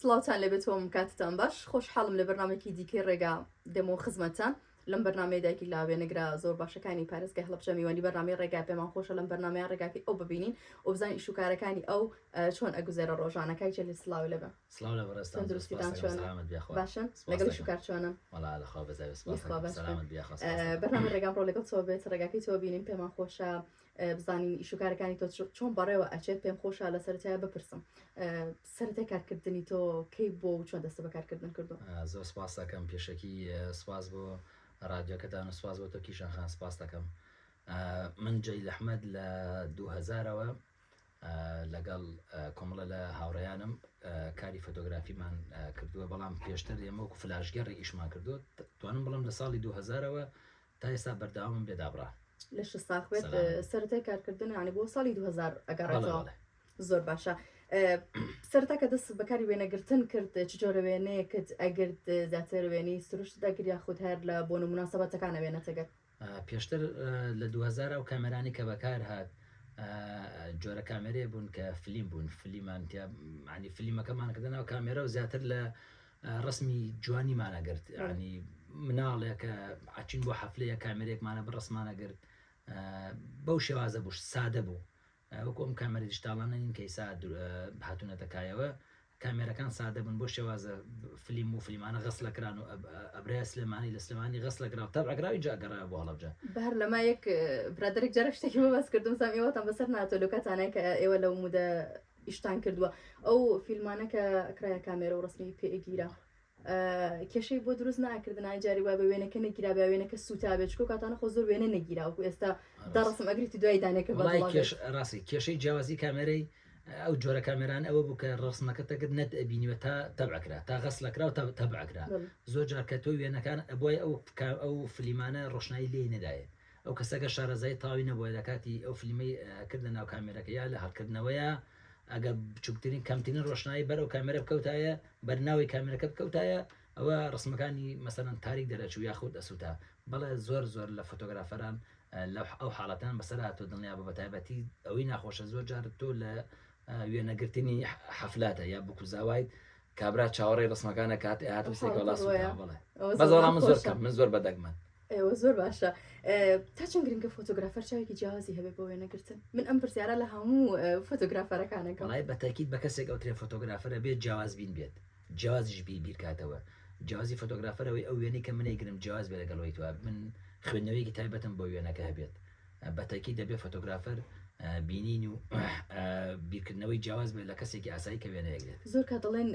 سڵاوتان لەبێتەوەم کاتتان باش خۆشحاڵم لە بەرنامێکی دیکەی ڕێگا دێمە خزمەتتان لەم بەرنامەی دایکی لاوێنەگرا زۆر باشەکانی پارێزگای هەڵبجە میوانی بەرنامەی ڕێگا پێمان خۆشە لەم بەرنامەیە ڕێگاکەی ئەو ببینین و بزانین ئیشوکارەکانی ئەو چۆن ئەگوزێرە ڕۆژانەکەی چێلی سڵاوی لەبێ سڵاو لە بەڕێستان دروستیتان چۆنە باشن لەگەڵ ئیشوکار چۆنە وەڵا لەخوا بەزای سلامت بیاخواست بەرنامەی ڕێگام ڕۆ لەگەڵ تۆ بێت ڕێگاکەی تۆ بینین پێمان خۆشە بزانین ئیشوکارەکانی تۆ چۆن بەڕێوە ئەچێت پێم خۆشە لە سەرەتایە بپرسم سەرەتای کارکردنی تۆ کەی بۆ و چۆن دەستە بە کارکردن کردو زۆر سپاس دەکەم پێشەکی سپاس بۆ ڕادیۆکەتان و سپاس بۆ تۆ کیشان خان سپاس دەکەم من جەیل ئەحمەد لە 2000ەوە لەگەڵ کۆمەڵە لە هاوڕێیانم کاری فۆتۆگرافیمان کردووە بەڵام پێشتر ئێمە وەکو فلاشگەڕی ئیشمان کردو توانم بڵم لە ساڵی 2000ەوە تا ئێستا بەردەوامم بێدابڕا لە ش ساخ بێت سەرەتای کارکردن ینی بۆ ساڵی 2000 ئەگەڕێتەوە زۆر باشە سەرەتا کە دەست بەکاری وێنەگرتن کرد چ جۆرە وێنەیەکت ئەگرت زیاتر وێنەی سروشت دەگری یاخود هەر لە بۆن و مناسەبەتەکانە وێنەتەگەر پێشتر لە 2000 و کامێرانی کە بەکار هات جۆرە کامێرێ بوون کە فیلم بوون فلیمان ینی فلیمەکەمانکردنەوە کامێرە و زیاتر لە ڕسمی جوانیمانەگرت ینی مناڵێکە ئاچین بۆ حەفلەیە کامێرێکمانە بڕسمانەگرت بەو شێوازە بوو سادە بوو وەکو ئەم کامێرە دیجیتاڵانە نین کەیسا هاتوونەتەکایەوە کامێرەکان سادە بوون بۆ شێوازە فیلم و فلیمانە غەسلەکران و ئەبرای سلێمانی لە سلێمانی غەسلەکرا و تەبعەکراوی جا گەڕایە بۆ هەڵەبجە بەر لەما یەک برادێک جارە شتێکی بەس کردم سام ئێوەتان بەسەر ناتۆ لۆکاتانەیە کە ئێوە لەو مودە ئیشتان کردووە ئەو فیلمانە کە ئەکرایە کامێرە و ڕستنی پێگیرە کێشەی بۆ دروست ناکردن جاری وای بە وێنەکە نەگیرا بە وێنەکە سوتا بێت چکۆ کاتانە خۆ زۆر وێنە نەگیرا وکو ئێستا دەڕستم ئەگریتی دوای دانێکە ڕاستی کێشەی جیاوازی کامێرەی ئەو جۆرە کامێران ئەوە بوو کە ڕستمەکەتەکرد نەت ئەبینیوە تا تەبعکرا تا غەسلەکرا و تەبعکرا زۆر جار کە تۆی وێنەکان بۆی ئەو فلیمانە ڕۆشنایی لێ نەدایە ئەو کەسەکە شارەزای تاوی نەبووە لە کاتی ئەو فلیمەی کردە ناو کامێرەکە یا لە هەڵکردنەوەیە ئەگە بچووکترین کەمترین ڕۆشنایی بەرەو کامێرە بکەوتایە بەرناوی کامێرەکە بکەوتایە ئەوە ڕسمەکانی مەسەرەن تاریک دەرەچوو یاخود ئەسووتا بەڵێ زۆر لە فۆتۆگرافەران ئەو حاڵەتان بەسەر هاتۆ دڵنیا بە بەتایبەتی ئەوەی ناخۆشە زۆر جار تۆ لە وێنەگرتنی حەفلاتە یا بکوزاوای کابرا چاوەڕێی ڕسمەکانە کاتی هاتوسێکڵاس بەزەڵام من زۆر بەدەگمەن ئێوە زۆر باشە تا چەند گرنگە فۆتۆگرافەر چاوێکی جیاوازی هەبێ بۆ وێنەگرتن من ئەم پرسیارە لە هەموو فۆتۆگرافەرەکانەکە وڵای بەتاکید بە کەسێک ئەو ترێ فۆتۆگرافەرە بێت جیاواز بین بێت جیازیش بیرکاتەوە جیازی فۆتۆگرافەرەوەی ئەو وێنەی کە منەیگرم جیاز بێ لەگەڵەوەی تو من خوێندنەوەیکی تایبەتم بۆ وێنەکە هەبێت بەتاکید دەبێت فۆتۆگرافەر بینین و بیرکردنەوەی جیاواز بێت لە کەسێکی ئاسایی کە وێنەیەگرێت زۆر کات دەڵێن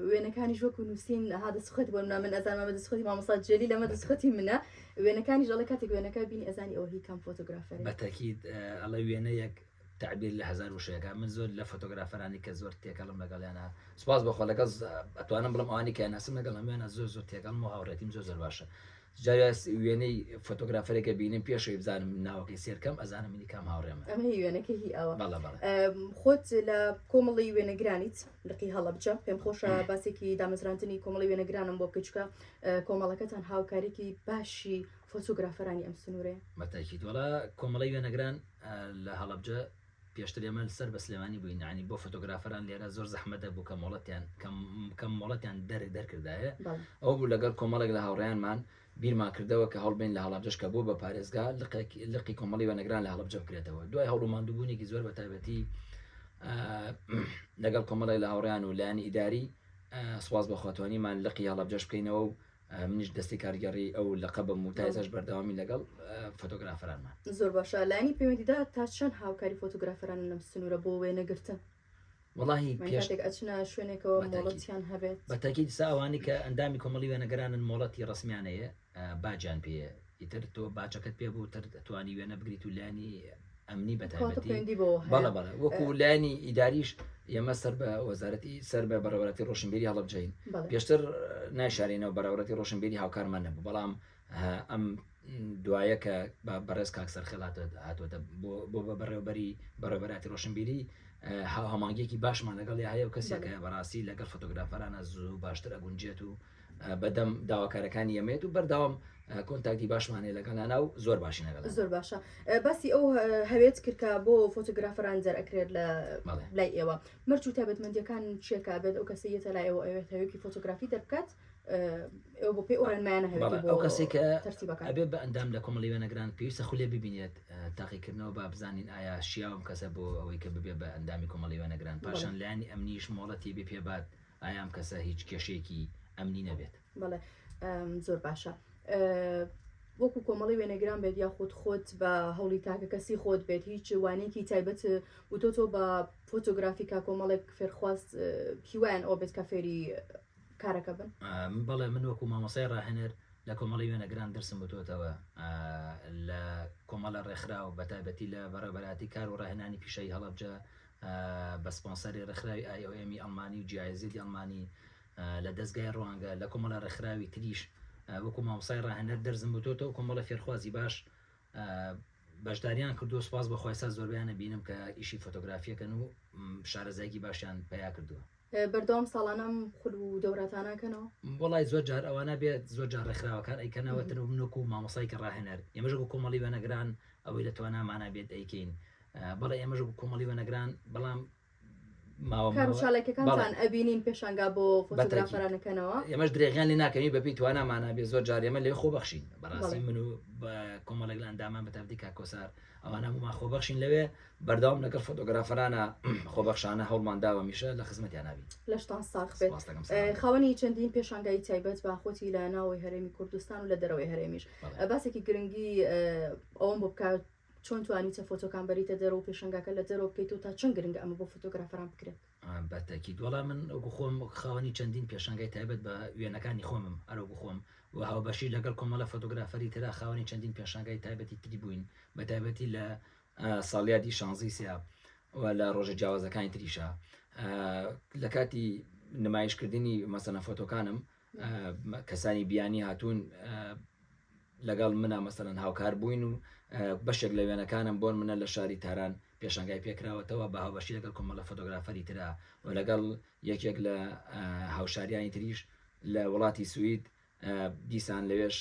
وێنەکانی ژوەکو نووسین هادەسخەت بۆ من ئەزانمە بەدەسخەتی مامۆستا جێلی لەمە دەسخەتی منە وێنەکانی ژەڵە کاتێک وێنەکە بینی ئەزانی ئەوە هی کام فۆتۆگرافەر بەتاکید ئەڵە وێنەیەک تعبیر لە هزار وشەکە من زۆر لە فۆتۆگرافەرانی کە زۆر تێکەڵم لەگەڵیانە سوپاس بەخۆ لەگەڵ ئەتوانم بڵم ئەوانی کە ناسم لەگەڵ ئەمێنە زۆر تێکەڵم و هاوڕێتیم زۆر باشە جای وێنەی فۆتۆگرافەرێکە بینیم پێشەوەی بزانم ناوەکەی سێرکەم ئەزانم منی کام هاوڕێمە ئەمە وێنەکەی ئەوە خۆت لە کۆمەڵی وێنەگرانیت لەقی هەڵەبجە پێم خۆشە باسێکی دامەزراندنی کۆمەڵی وێنەگرانم بۆ بکەچکە کۆمەڵەکەتان هاوکارێکی باشی فۆتۆگرافەرانی ئەم سنوورەیە بەتاکید وەڵا کۆمەڵی وێنەگران لە هەڵەبجە پێشتر ئێمە سەر بە سلێمانی بووین عنی بۆ فۆتۆگرافەران لێرە زۆر زەحمەتە بوو کە مۆڵەتیان کەم مۆڵەتیان دەرکردایە ئەو بوو لەگەڵ کۆمەڵێک لە هاوڕێیانمان بیرمان کردەوە کە هەڵبین لە هەڵەبجەش کە بۆ بە پارێزگا لقی کۆمەڵی وێنەگران لە هەڵەبجە بکرێتەوە دوای هەوڵوماندووبوونێکی زۆر بە تایبەتی لەگەڵ کۆمەڵی لە هاوڕێیان و لایەنی ئیداری سواز بە خۆتوانیمان لقی هەڵەبجەش بکەینەوە و منیش دەستی کارگەڕی ئەو لەقەبم و تایزەش بەردەوامی لەگەڵ فۆتۆگرافەرانمان زۆر باشە لایەنی پەیوەندیدا تا چەند هاوکاری فۆتۆگرافەران لەم سنوورە بۆ وێنەگرتن وڵی پێشێک ئەچنە شوێنێکەوە مۆڵەتیان هەبێت بەتاکید ساوانی کە ئەندامی کۆمەڵی وێنەگەرانن مۆڵەتی ڕسمیانەیە باجان پێە ئیتر تۆ باچەکەت پێ بوو تر توانی وێنە بگریت و لانی ئەمنی بەتایبەتی بەڵە وەکو لایانی ئیداریش ئێمە سەر بە وەزارەتی سەر بە بەڕێوەتی ڕۆشنبیری هەڵەبجەین پێشتر ناشارینەوە بەڕێوەتی ڕۆشنبیری هاوکارمان نەبوو بەڵام ئەم دوایە کە بەڕێز کاکسەر خێڵات هاتوۆتە بۆ بەڕێوبەری بەڕێوەبەراتی ڕۆشنبیری هەمانگیەکی باشمان لەگەڵ هەیە و کەسێکە بەڕاستی لەگەڵ فۆتۆگرافەرانە زوو باشتر ئەگونجێت و بەدەم داواکارەکانی ئەمێت و بەرداوام کۆنتاکتی باشمانێ لەگەڵانە و زۆر باشی نەگەڵ زۆر باشە باسی ئەو هەوێت کردکە بۆ فۆتۆگرافەران جەرئەکرێت لە لای ئێوە مەرج و تایبەتمەندیەکان چێکە بێت ئەو کەسەیەتە لای ئەوە ئەوێت هەوێکی فۆتۆگرافی دەبکات ئەو بۆ پێی ئۆرانمایانە هەوێت ئەو کەسێک ئەبێ بە ئەندام لە کۆمەڵی وێنەگران پێویستە خولێ ببینێت تاقیکردنەوە با بزانین ئایا شیاوم کەسە بۆ ئەوەی کە ببێ بە ئەندامی کۆمەڵی وێنەگران پاشان لایانی ئەمنیش مۆڵەتی بێ پێبات ئایام کەسە هیچ کێشەیەکی ئەمنی نەبێت بەڵێ زۆر باشە وەکو کۆمەڵی وێنەگران بێت یاخود خۆت بە هەوڵی تاکە کەسی خۆت بێت هیچ وانەیەکی تایبەت وتۆ بە فۆتۆگرافیکا کۆمەڵێک فێرخواست هیوایان ئەو بێت کە فێری کارەکە بن بەڵێ من وەکو مامۆسای ڕاهێنەر لە کۆمەڵی وێنەگران دەرسم بتۆتەوە لە کۆمەڵە ڕێکخرا و بەتایبەتی لە بەڕێبەراتی کار و ڕاهێنانی پیشەی هەڵەبجە بە سپۆنسەری ڕێکخراوی IOM ئەڵمانی و جیایزێتی ئەڵمانی لە دەستگای ڕوانگە لە کۆمەڵە ڕێکخراوی تریش وەکو مامۆسای ڕاهێنەر دەرزم بتۆتەوە کۆمەڵە فێرخوازی باش بەشداریان کردو سپاس بەخوایسا زۆربیانە بینم کە ئیشی فۆتۆگرافیەکەن و شارەزایکی باشیان پیا کردووە بەردەوام ساڵانەم خول و دەوراتانەکەنەوە وڵای زۆر جار ئەوانە بێت زۆر جار ڕێکخراوەکان ئەیکەنەوەتن و منوەکو مامۆسای کە ڕاهێنەر ئێمەژ کۆمەڵی وێنەگران ئەوەی لە توانامانە بێت ئەیکەین بەڵێ ئێمەژ کۆمەڵی وێنەگران بەڵام کارشالێکەکانتان ئەبینین پێشانگا بۆ فۆتۆگرافەرانەکەنەوە ئێمەش درێغیان لێ ناکەمی بەپی توانامانە بێ زۆر جار ئێمە لێ خۆبەخشین بەڕاستی من و بە کۆمەڵێک لە ئەندامان بەتابەتی کاکۆسار ئەوانە ما خۆبەخشین لەوێ بەردەوام لەگەڵ فۆتۆگرافەرانە خۆبەخشانە هەوڵمانداوە میشە لە خزمەتیان نابی لەشتان ساخ بێت خاوەنی چەندین پێشانگای تایبەت بە خۆتی لە ناوەی هەرێمی کوردستان و لە دەرەوەی هەرێمیش باسێکی گرنگی ئەوم بۆ بکات چۆن توانیتە فۆتۆکان بەریتە دەرەوە پێشنگاکە لە دەرەوە بکەیت و تا چەند گرنگە ئەمە بۆ فۆتۆگرافەران بکرێت بەتەکی دووەڵام من ئەوگو خۆم خاوەنی چەندین پێشنگای تایبەت بە وێنەکانی خۆمم ئەرەوگو خۆم و هاوبەشی لەگەڵ کۆمەڵە فۆتۆگرافەری ترا خاوەنی چەندین پێشنگای تایبەتی تری بووین بە تایبەتی لە ساڵیادی شانزی سیا و لە ڕۆژە جیاوازەکانی تریشە لە کاتی نمایشکردنی مەسەنە فۆتۆکانم کەسانی بیانی هاتوون لەگەڵ منە مەسەرەن هاوکار بووین و بەشێک لە وێنەکانم بۆن منە لە شاری تاران پێشنگای پێکراوەتەوە بە هاوبەشی لەگەڵ کۆمەڵە فۆتۆگرافەری ترا و لەگەڵ یەکێک لە هاوشاریانی تریش لە وڵاتی سوید دیسان لەوێش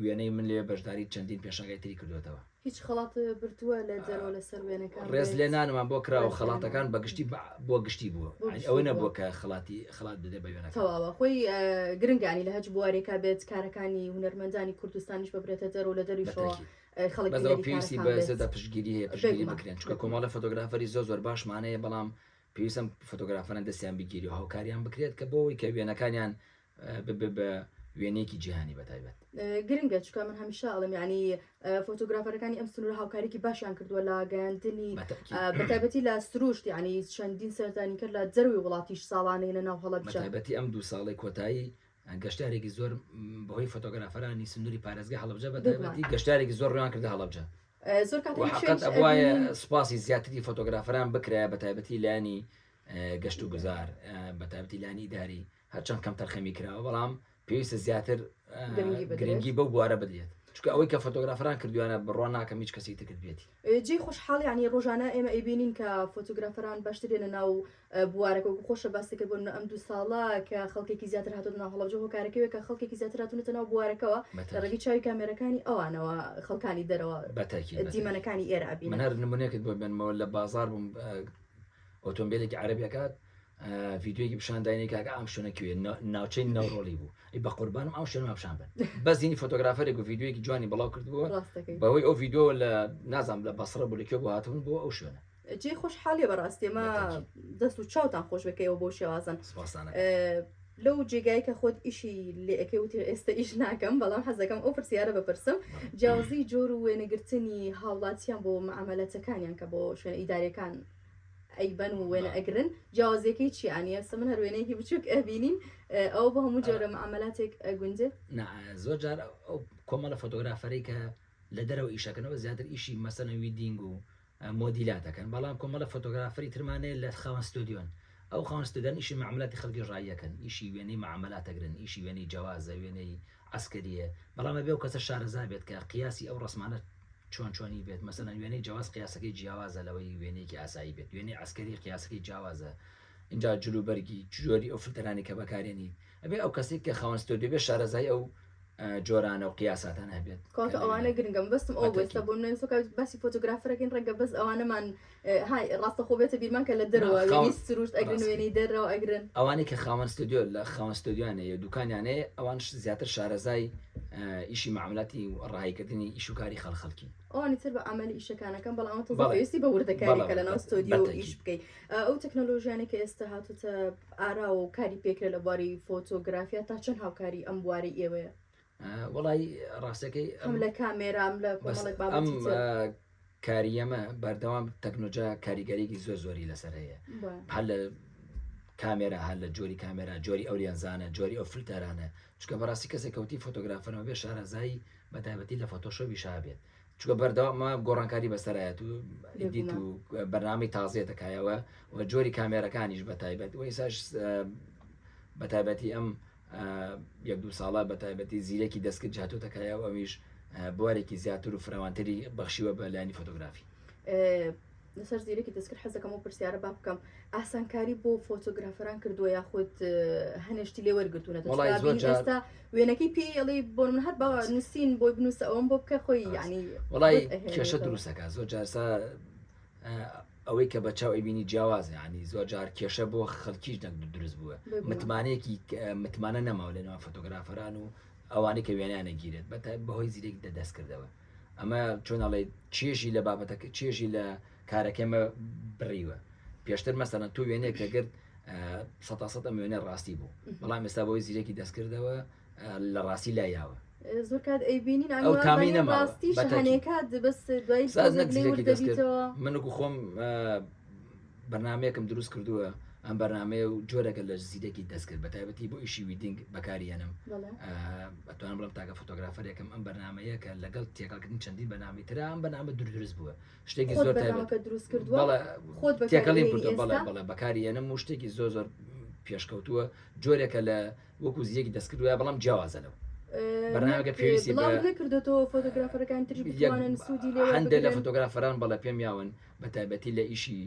وێنەی من لێ بەشداری چەندین پێشنگای تری کردوێتەوە هیچ خەڵات بردووە لە جەرەوە لەسەر وێنەکان ڕێز لێنانمان بۆ کراوە خەڵاتەکان بەگشتی بۆ گشتی بووە ئەوە نەبووە کە خەڵات بدێ بە وێنەکە تەواوە خۆی گرنگانی لە هەج بوارێکا بێت کارەکانی هوەرمەندانی کوردستانیش ببرێتە دەرەوە لە دەریشەوە خەڵک پێویستی بەزەدا پشتگیری هەیە پشتگیری بکرێن چکە کۆمەڵە فۆتۆگرافەری زۆر باشمانەیە بەڵام پێویستم فۆتۆگرافەران دەستیان بگیری و هاوکاریان بکرێت کە بۆەوەی کە وێنەکانیان بە وێنەیەکی جیهانی بەتایبەت گرنگە چکە من هەمیشە ئەڵم ینی فۆتۆگرافەرەکانی ئەم سنوور هاوکارێکی باشیان کردووە لە گەیاندنی بەتایبەتی لە سروشت ینی چەندین سەردانی کرد لە جەروی وڵاتیش ساڵانەی لە ناو هەڵەبجە بەتایبەتی ئەم 2 ساڵی کۆتایی گەشتارێکی زۆر بەهۆی فۆتۆگرافەرانی سنووری پارێزگای هەڵەبجە بەتایبەتی گەشتارێکی زۆر ڕوان کردە هەڵەبجە زۆر وایە سوپاسی زیاتری فۆتۆگرافەران بکرای بەتایبەتی لانی گەشت و گوزار بەتایبەتی لانی داری هەرچەند کەم تەرخەمی کراوە بەڵام پێویستە زیاتر گرنگی بەو بوارە بدرێت چکە ئەوەی کە فۆتۆگرافەران کردوانە بڕوان ناکەم هیچ کەسی تر بێتی جێ خۆشحاڵ ینی ڕۆژانە ئێمە ئەیبینین کە فۆتۆگرافەران باشترێنە ناو بوارەکە و خۆشە باسەکە بۆن ئەم 2 ساڵە کە خەڵکێکی زیاتر هاتوون ناو هەڵەبجە هۆکارەکەوێ کە خەڵکێکی زیاتر هاتوونەتە ناو بوارەکەەوە لە ڕێگەی چاوی کامێرەکانی ئەوانەوە خەڵکانی دەرەوە دیمەنەکانی ئێرە ئەبین من هەر نمونەیەکت بۆ بنمەوە لە بازار بووم ئۆتۆمبیلێکی عەرەبیەکات ڤیددیۆیەکی پیشانداینی کاکە ئەم شوێنەکوێ ناوچەی ناوڕۆڵی بوو بە قوربانم ئەو شوێنە پیشان بن بەزینی فۆتۆگرافەرێک و ڤیددیۆیەکی جوانی بڵاو کردبووە بەهۆی ئەو ڤیددیۆ لە نازام لە بەسرە بوو لەکوێ بۆ هاتون بۆ ئەو شوێنە جێ خۆشحاڵیە بەڕاستی ئێمە دەست و چاوتان خۆش بکەیەوە بۆ شێوازن لەو جێگای کە خۆت ئیشی لێ ئەەکەی وتی ئێستا ئیش ناکەم بەڵام حەزەکەم ئەو پرسیارە بپرسم جیاوازی جۆر و وێنەگرتنی هاوڵاتیان بۆ معاملەتەکانیان کە بۆ شوێنە ئیدارەکان ئەیبەن و وێنە ئەگرن جیاوازەکەی چیانە سە من هەر وێنەیەکی بچووک ئەبینین ئەو بە هەموو جۆرە معاملاتێک ئەگونجێت زۆر جار ئەو کۆمەڵە فۆتۆگرافەرەی کە لە دەرەوە ئیشەکەنەوە زیاتر ئیشی مەسەنەوی دینگ و مۆدیلاتەکەن بەڵام کۆمەڵە فۆتۆگرافەری ترمانەیە لە خاوەن ستۆدیۆن ئەو خاوەن ستۆدیۆن ئیشی معاملاتی خەڵکی ڕایەکەن ئیشی وێنەی معاملاتەگرن ئیشی وێنەی جیاوازە وێنەی عسکەریە بەڵام بێ و کەسە شارەزا بێت کە قیاسی ئەو ڕسمانە چۆنی بێت مەسەن وێنەی جیاواز قیاسەکەی جیاوازە لەوەی وێنەیەکی ئاسایی بێت وێنەی عسکەری قیاسەکەی جیاوازە اینجا جلوبەرگی جۆری ئەو فلتەرانی کە بەکارێنی ئەبێ ئەو کەسێک کە خاوەن ستۆدیۆ بێ شارەزای ئەو جۆرانە و قیاساتان هەبێت کات ئەوانە گرنگم بەستم ئەو بەستە بۆ من سۆکە باسی فۆتۆگرافەرەکەین ڕەنگە بەس ئەوانەمان های ڕاستە خۆ بێتە بیرمان کە لە دەرەوە سروشت ئەگرن وێنەی دەرەوە ئەگرن ئەوانی کە خاوەن ستۆدیۆ لە خاوەن ستۆدیۆیانەیە دوکانیانەیە ئەوان زیاتر شارەزای ئیشی معاملاتی و ڕاهیکردنی ئیش و کاری خەڵخەڵکی ئەوانی تر بە ئەمەلی ئیشەکانەکەم بەڵام ئەو تەزەویستی بە وردەکاری کە لە ناو ستۆدیۆ ئیش بکەیت ئەو تەکنۆلۆژیانە کە ئێستا هاتوتە ئارا و کاری پێکرێ لە بواری فۆتۆگرافیا تا چەند هاوکاری ئەم بواری ئێوەیە وڵی ڕاستەکەی ئەم لە کامێرام لە کۆمەڵێک بابەتی کاریەمە بەردەوام تەکنۆلۆژیا کاریگەریەکی زۆری لەسەر هەیە هەر لە کامێرا هەر لە جۆری کامێرا جۆری ئەوریانزانە جۆری ئەو فلتەرانە چکە بەڕاستی کەسێک کەوتی فۆتۆگرافەرەوە بێ شارەزایی بەتایبەتی لە فۆتۆشۆپی شابێت چکە بەردەوامە گۆڕانکاری بەسەرایەت و دیت و بەرنامەی تازیێتەکایەوە و جۆری کامێرەکانیش بەتایبەت و ئێساش بەتایبەتی ئەم یەک دو ساڵە بەتایبەتی زیرێکی دەستکرد جاتۆتەکایەوە ئەویش بوارێکی زیاتر و فراوانتری بەخشیوە بە لایانی فۆتۆگرافی لەسەر زیرێکی دەستکرد حەزەکەم و پرسیارە با بکەم ئاسانکاری بۆ فۆتۆگرافەران کردووە یاخود هەنێشتی لێ وەرگرتوونەتا وێنەکەی پێڵی بۆ من هەر بە نووسین بۆی بنووسە ئەوم بۆ بکە خۆی ینی وڵی کێشە دروستەکە زۆر جارسا ئەوەی کە بە چاو ئەبینی جیاوازە ینی زۆر جار کێشە بۆ خەڵکیش دروست بووە متمانەیەکی متمانە نەماوە لەنەوە فۆتۆگرافەران و ئەوانەی کە وێنیانە گیرێت بەهۆی زیرێک دەدەستکردەوە ئەمە چۆنەڵێ چێژی لە بابەتەکە چێژی لە کارەکەمە بڕیوە پێشتر مەسەرەن تو وێنێک کەگرت 100 ئەم وێنە ڕاستی بوو بەڵام ئێستا بۆی زیرێکی دەستکردەوە لە ڕاستی لایاوە زۆر کات ئەیبینین ئەو تامی نەڕاستی شانێکات بەس دوای منکو خۆم بەرنمەیەکم دروست کردووە ئەم بەرنمەیە و جۆرەکە لە زیرێکی دەستکرد بەتایبەتی بۆ ئیشی ویدینگ بەکارێنم ئەتوانم بڵم تاکە فۆتۆگرافەرێکم ئەم بەرنمەیە کە لەگەڵ تێکەڵکردن چەندی بەنامی تررا ئەم بەنامە دروست بووە شتێکی زۆر دروست کردووە تێکەڵی بڵێ بەکارێنم و شتێکی زۆر پێشکەوتووە جۆرێکە لە وەکو زیەکی دەستکردوە بەڵام جیاوازەنەوە بەرنامەکە پێویستی نەکردێتەوە فۆتۆگرافەرەکان تری بتوانن سوودی لێ هەندێک لە فۆتۆگرافەران بەڵێ پێم یاون بەتایبەتی لە ئیشی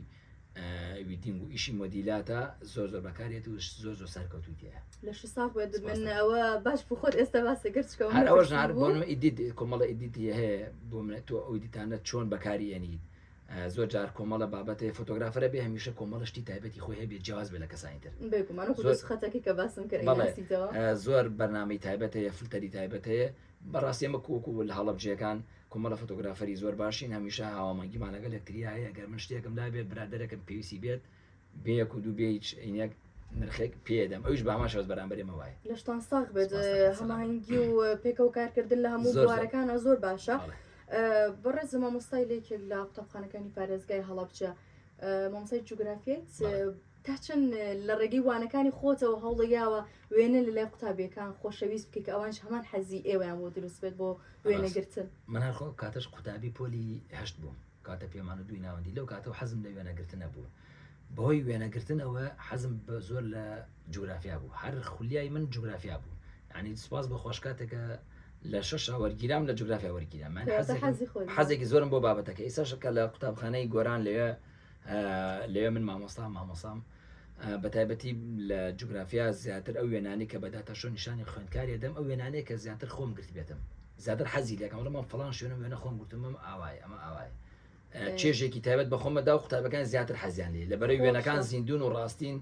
ویدینگ و ئیشی مۆدیلاتە زۆر بەکارێت و زۆر سەرکەوتوتیە لە ساق من ئەوە باش بۆ خۆت ئێستا باسەگەرچکە ئەوەش بۆ ئیدیت کۆمەڵە ئیدیتی هەیە بۆ منە تۆ ئەو دیتانە چۆن بەکاری ئەنیت زۆر جار کۆمەڵە بابەتێ فۆتۆگرافەرە بێ هەمیشە کۆمەڵشتی تایبەتی خۆی هەبێت جیاواز بێ لە کەسانیتر خەتەکە کە باسم کرد زۆر بەرنامەی تایبەت هەیە فلتەری تایبەت هەیە بەڕاستی ئەمە کۆکو لە هەڵەبجەکان کۆمەڵە فۆتۆگرافەری زۆر باشین هەمیشە هاوامەنگیمانەگە لەکتریا هەیە گەر من شتێکم لا بێت برادەرەکەم پێویستی بێت بەیەک و دوو بێ عینەک نرخێک پێدەم ئەوش باماشەوەز بەرامبەرێمە وایە لەشتان ساغ بێت هەماهنگگی و پێکە و کارکردن لە هەموو بوارەکانە زۆر باشە بەڕێز مامۆستای لێکێک لە قوتابخانەکانی پارێزگای هەڵەبجە مامۆستای جوگرافیت تا چەند لە ڕێگەی وانەکانی خۆتەوە هەوڵەیاوە وێنە لە لای قوتابیەکان خۆشەویست بکەیت کە ئەوانش هەمان حەزی ئێوەیان بۆ دروست بێت بۆ وێنەگرتن من هەر خۆ کاتەش قوتابی پۆلی هەشت بووم کاتە پێمان و دوی ناوەندی لەو کاتەوە حەزم لە وێنەگرتن نەبووە بەهۆی وێنەگرتنەوە حەزم بە زۆر لە جوگرافیا بوو هەر خولیای من جوگرافیا بوو ینی سوپاس بە خۆش کاتێکە لە 6 وەرگیرام لە جوگرافیا وەرگیرام من حەزێکی زۆرم بۆ بابەتەکە ئێساشەکە لە قوتابخانەی گۆران لەوێ من مامۆستام بەتایبەتی لە جوگرافیا زیاتر ئەو وێنانی کە بەداتە شۆ نیشانی خوێندکاریە دەم ئەو وێنانەیە کە زیاتر خۆم گرت بێتم زیاتر حەزی لەکەم وڵام فڵان شوێنە وێنە خۆم گرتمم ئاوای ئەمە ئاوای چێژێکی تایبەت بە خۆمەدا و قوتابەکان زیاتر حەزیان لێ لەبەرەوەی وێنەکان زیندون و ڕاستین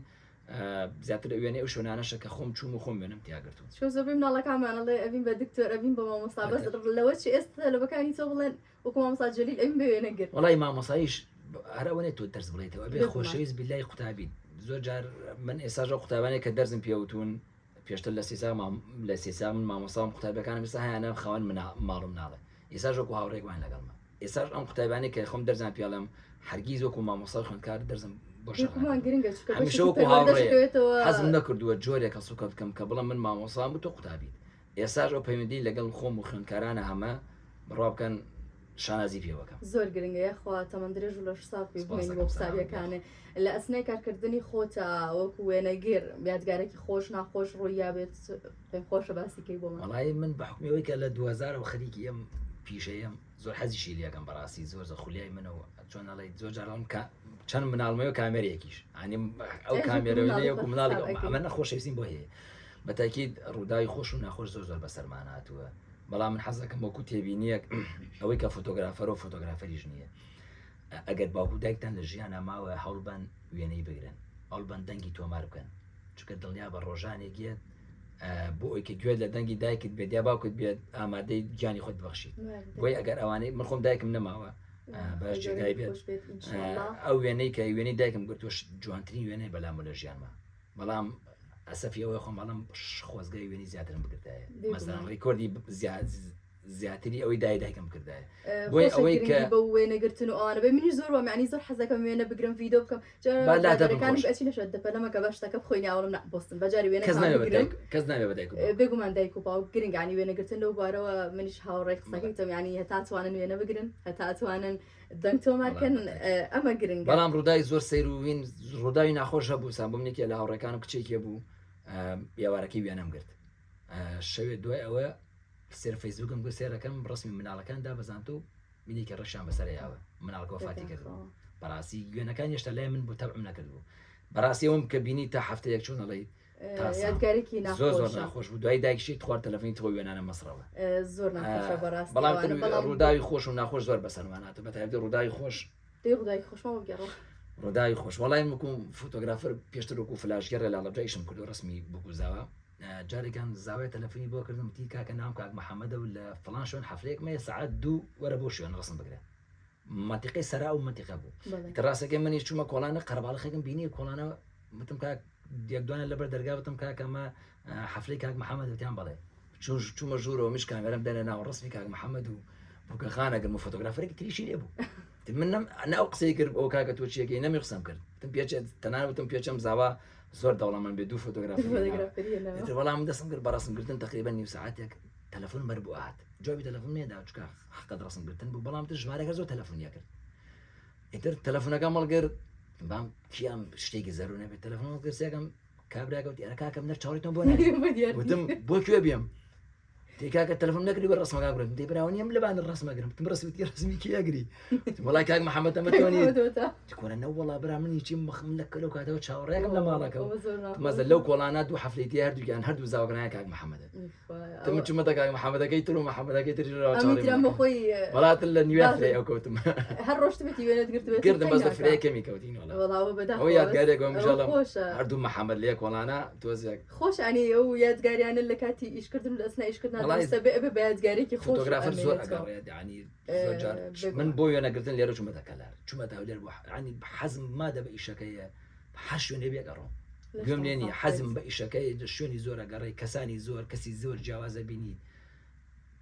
زیاتر وێنێ ئەو شوێنانەشە کە خۆم چوم و خۆم وێنم تیاگرتوم زۆربەی مناڵەکانمانەڵێ ئەبین بە دکتۆر ئەبین بە مامۆستا بەس لەوە چی ئێستا لە بەکانی تۆ بڵێن وەکو مامۆستا جەلیل ئەبین بە وێنەگرت وەڵی مامۆساییش هەرەوەنێ تۆ دەرس بڵێتەوە بێ خۆشەویست بیلای قوتابی زۆر جار من ئێساژە قوتابانێک کە دەرزم پێوتون پێشتر لە سێسا من مامۆسام قوتابەکانم ئێستا هەیانە خاوەن ماڵم ناڵێ ئێساژ وەکو هاوڕێک وان لەگەڵمە ئێساش ئەم قوتابانی کە خۆم دەرزان پیاڵم هەرگیز وەکو مامۆسای خوێندکار دەرزم هەمیشە وەکو هاوڕێ حەزم نەکردووە جۆرێک سوکە بکەم کە بڵم من مامۆسام و تۆ قوتابیت ئێساش ئەو پەیوەندی لەگەڵ خۆم و خوێندکارانە هەمە بڕوا بکەن شانازی پێوەکەم زۆر گرنگە یاخوا تەمەند درێژ و لە ساڵی بۆ قوتابیەکانە لە ئەسنای کارکردنی خۆتە وەکو وێنەگیر یادگارێکی خۆش ناخۆش ڕووی یابێت پێم خۆشە باسیکەی بۆ وڵی من بە حکمەوەی کە لە 2000 خەریکی ئەم پیشەیەم زۆر حەزیشی لەکەم بەڕاستی زۆر خولیای منەوە چۆنەڵی زۆر جاران کە چەند مناڵمەوە کامێرێکیش ینی ئەو ئێژە کامێرەوەیە مناڵی مناڵی بەخساڵ ئەمە نەخۆشەویستین بۆ هەیە بەتاکید ڕووداوی خۆش و ناخۆش زۆر بەسەرمان هاتووە بەڵام من حەزەکەم وەکو تێبینیەک ئەوەی کە فۆتۆگرافەر و فۆتۆگرافەریش نییە ئەگەر باوکو دایکتان لە ژیانە ماوە هەوڵبەن وێنەی بگرن هەوڵبەن دەنگی تۆمار بکەن چونکە دڵنیا بە ڕۆژانێکێت بۆ ئەوی کە گوێت لە دەنگی دایکت بێت یا باوکت بێت ئامادەی گیانی خۆت بەخشی بۆی ئەگەر ئەوانەی من خۆم دایکم نەماوە باش جێگای بێت ئەو وێنەی کە وێنەی دایکم گرتوش جوانترین وێنەی بەلامە لە ژیانمە بەڵام ئەسەفیەوەی خۆم بەڵام خۆزگای وێنی زیاترم بکردایە مەسەڵەن ڕێکۆردی زیاتری ئەوەی دایکم کردایە بۆی ئەوەی کە بە وێنەگرتن و ئەوانە بە منی زۆر وامانی زۆر حەزەکەم وێنە بگرم ڤیدۆ بکەم جارەکانی ئەچی نەشێت دەپەلەمە کە باشتەکە بخۆینی ئاوڵم نەبستن بەجاری وێنە کەس نابێ بەدایک بێگومان دایک و باوک گرنگانی وێنەگرتن لەو بارەوە منیش هاوڕێک قسەکەیتم ینی هەتا توانن وێنە بگرن هەتا توانن دەنگ تۆمارکەن ئەمە گرنگ بەڵام ڕووداوی زۆر سەیر و وین ڕووداوی ناخۆشە بوو سامبوومێکی لە هاوڕێکانم کچێکێ بوو یاوارەکەی وێنەم گرت شەوێت دوای ئەوە سێر فەیسبوکم گوت سێرەکەم ڕسمی مناڵەکان دابەزانت و بینیکە ڕەشیان بەسەریاوە مناڵکە وفاتی کرد بەڕاستی گوێنەکان هێشتا لای من بوو تەبعم نەکردبوو بەڕاستی ئەوم کە بینی تا هەفتەیەک چوونەڵی یادگارێکی زۆر ناخۆش بوو دوای دایکشی خوار تەلەفۆنی تۆ وێنانە مەسرەوە زۆر ناخۆشە بەڕاستی بەڵام ڕووداوی خۆش و ناخۆش زۆر بەسەرمانات و بەتایبەتی ڕووداوی خۆش ڕووداوی خۆشمەوە بگەڕەوە ڕۆداوی خۆش وەڵای وەکو فۆتۆگرافەر پێشتر وەکو فلاشگەرە لە لەبجایشم کرد و ڕسمی بگوزاوە جارێکان زاوای تەلەفۆنی بۆ کردم تی کاکە نام کاک محەممەدە و لە فڵان شوێن حەفلەیەک مە سعات دوو وەرە بۆ شوێن ڕسم بگرێ منتیقەی سەرا و منتیقە بوو ڕاستەکەی منیش چوومە کۆڵانە قەرەباڵخێکم بینی کۆڵانە وتم کاک دیەکدوانە لەبەر دەرگا وتم کاکەمە حەفلەی کاک محەممەد وتیان بڵێ چوومە ژوورەوە میش کامێرەم دەنە ناو ڕسمی کاک محەممەد و بووکەخانەگەم و فۆتۆگرافەرێکی تریشی لێ بوو من ناو قسەی کرد ئەو کاکە تۆ چیەکەی نەمی قسەم کرد تم پێچێت تەنانوتم پێچەم زاوا زۆر دەوڵەمەند بێ دوو فۆتۆگرافی بەڵام دەستم کرد بە ڕاستمگرتن تقریبا نیو ساعتێک تەلەفۆن بەر بوو هات جوابی تەلەفۆن نێدا چکە حقت ڕاستمگرتن بوو بەڵام تر ژمارەکە زۆر تەلەفۆنیا کرد ئیتر تەلەفۆنەکە مەڵگرت بام کیام شتێکی زەرو نەبێت تەلەفۆن گرسیەکەم کابراگەوتی ئەرە کاکەم نەر چاوەڕێتم بۆ وتم بۆ کوێ بێم تێکاکە تەلەفۆن نەکردی بە ڕسمەکە بڕێت دەی براوە لەبان ڕسمەگرم تم ڕسمی ڕسمی کیەگری وڵای کاک محەممەد ئەمەتۆنی کۆرە نە وەڵا برا منی چی مخم لەکە لەو کاتەوە چاوەڕێکم لە ماڵەکە مەزە لەو کۆڵانات و حەفلەتی هەردووگیان هەردوو زاوەگرای کاک محەممەدە تم چمەتە کاک محەممەدەکەی تر و محەممەدەکەی تریخۆی وڵاتن لە نیوێ ئەو کەوتم هەر ڕۆشتبێتی وێنێت گرتم بەس فرەیەکەمی کەوتین ئەو یادگارێکم هەردوو محەممەد لێ کۆڵانە تۆزێک خۆش ئەنی ئەو یادگاریانە لە کاتی ئیشکردن لە ئەسنا ئیشکردن بە یادگارێکی فۆتۆگرافەر زۆر ئەگەڕێت ینی من بۆ وێنەگرتن لێرە چوومەتە کەلار چوومەتە هەولێر بوو ینی حەزم مادە بە ئیشەکەیە هەر شوێنێ بێگەڕۆم گوێم لێ نیە حەزم بە ئیشەکەی شوێنی زۆر ئەگەڕێ کەسانی زۆر کەسی زۆر جیاوازە بینی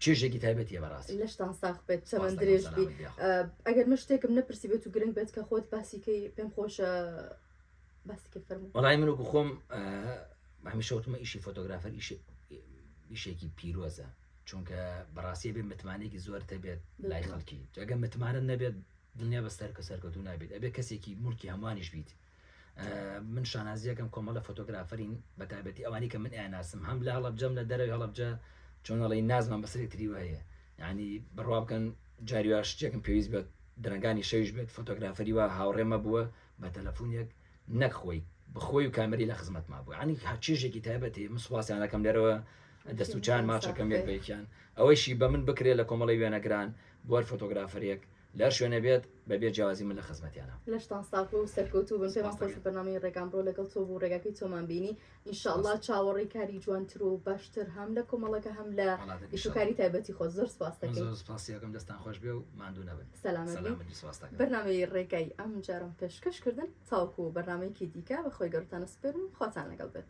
چێژێکی تایبەتیە بەڕاستی لەشتان ساخ بێت چەمەند درێژ بی ئەگەر من شتێکم نەپرسی بێت و گرنگ بێت کە خۆت باسیکەی پێم خۆشە باسیکە فەرموو وەڵای من وەکو خۆم هەمیشە وتمە ئیشی فۆتۆگرافەر ئیشێکی پیرۆزە چونکە بەڕاستی بێ متمانێکی زۆر دەبێت لای خەڵکی جەگە متمانە نەبێت دنیا بەستەر کە سەرکەوتو نابێت ئەبێ کەسێکی مولکی هەموانیش بیت من شانازیەکەم کۆمەڵە فۆتۆگرافەرین بە تایبەتی ئەوانی کە من ئەناسم هەم لە هەڵەبجەم لە دەرەوی هەڵەبجە چۆنەڵی نازمان بەسەری تریوە هەیە یعنی بڕوا بکەن جاریوا شتێکم پێویست بێت درەنگانی شەویش بێت فۆتۆگرافەری وە هاوڕێمە بووە بە تەلەفۆنێک نەکخۆی بخۆی و کامەری لە خزمەتما بوو ینی چێژێکی تایبەتی مسواسیانەکەم لێرەوە دەستوچان ماچەکەم یەک بەیەکیان ئەوەیشی بە من بکرێت لە کۆمەڵی وێنەگران بۆ فۆتۆگرافەرێک لەر شوێنە بێت بەبێ جیاوازی من لە خزمەتیانە لەشتان ساق و سەرکەوتوو بن پێمان خۆش بەنامەی ڕێگام بڕۆ لەگەڵ تۆ بوو ڕێگاکەی تۆمان بینی ئینشاءالله چاوەڕێی کاری جوانتر و باشتر هەم لە کۆمەڵەکە هەم لە ئیشوکاری تایبەتی خۆ زۆر سپاس دەکەین سپاسیەکەم دەستان خۆش بێ و ماندوو نەبن سەلامەتی بەرنامەی ڕێگای ئەم جارم پێشکەش کردن تاوکو بەرنامەیەکی دیکە بە خۆی گەڕتانە سپێرم خواتان لەگەڵ بێت